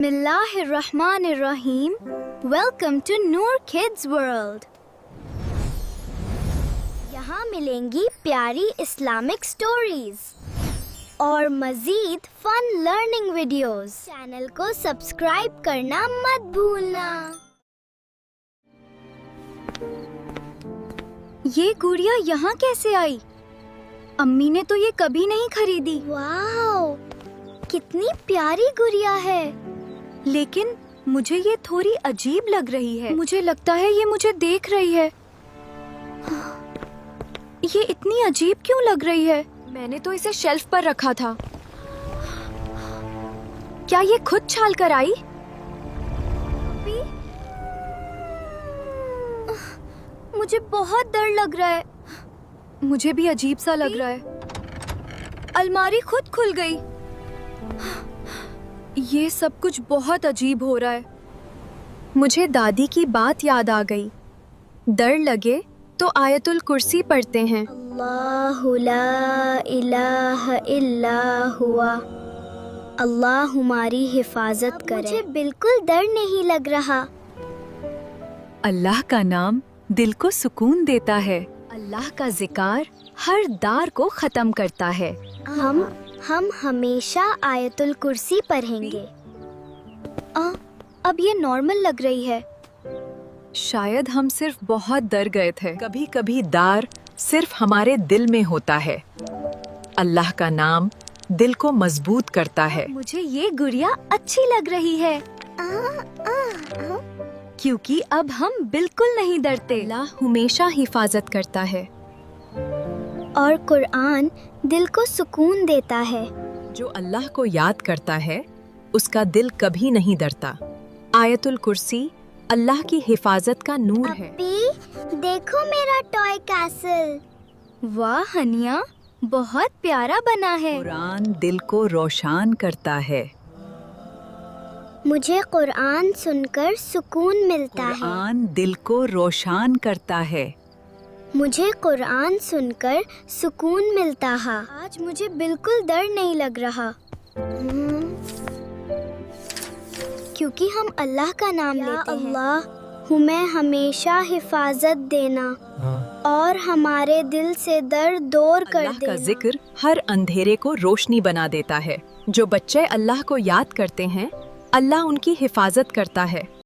Bismillahirrahmanirrahim. Welcome to Noor Kids World. यहाँ मिलेंगी प्यारी इस्लामिक स्टोरीज और मजीद फन लर्निंग वीडियोस। चैनल को सब्सक्राइब करना मत भूलना। ये गुड़िया यहाँ कैसे आई? अम्मी ने तो ये कभी नहीं खरीदी। वाओ, कितनी प्यारी गुड़िया है। लेकिन मुझे ये थोड़ी अजीब लग रही है। मुझे लगता है ये मुझे देख रही है। ये इतनी अजीब क्यों लग रही है? मैंने तो इसे शेल्फ पर रखा था। क्या ये खुद छाल कर आई? मुझे बहुत डर लग रहा है। मुझे भी अजीब सा लग रहा है। अलमारी खुद खुल गई। ये सब कुछ बहुत अजीब हो रहा है। मुझे दादी की बात याद आ गई। डर लगे तो आयतुल कुर्सी पढ़ते हैं। अल्लाहु ला इलाहा इल्ला हुआ। अल्लाह हमारी हिफाजत करे। मुझे बिल्कुल डर नहीं लग रहा। अल्लाह का नाम दिल को सुकून देता है। अल्लाह का जिक्र हर दार को खत्म करता है। हम हमेशा आयतुल कुर्सी पढ़ेंगे। अब ये नॉर्मल लग रही है। शायद हम सिर्फ बहुत डर गए थे। कभी कभी डर सिर्फ हमारे दिल में होता है। अल्लाह का नाम दिल को मजबूत करता है। मुझे ये गुड़िया अच्छी लग रही है। क्योंकि अब हम बिल्कुल नहीं डरते। अल्लाह हमेशा हिफाजत करता है। और कुरान दिल को सुकून देता है। जो अल्लाह को याद करता है उसका दिल कभी नहीं डरता। आयतुल कुर्सी अल्लाह की हिफाजत का नूर है। देखो मेरा टॉय कैसल। वाह हनिया, बहुत प्यारा बना है। कुरान दिल को रोशन करता है। मुझे कुरान सुनकर सुकून मिलता है। कुरान दिल को रोशन करता है। मुझे कुरान सुनकर सुकून मिलता है। आज मुझे बिल्कुल डर नहीं लग रहा। क्योंकि हम अल्लाह का नाम लेते हैं। अल्लाह हमें हमेशा हिफाजत देना और हमारे दिल से डर दूर कर देना। अल्लाह का जिक्र हर अंधेरे को रोशनी बना देता है। जो बच्चे अल्लाह को याद करते हैं अल्लाह उनकी हिफाजत करता है।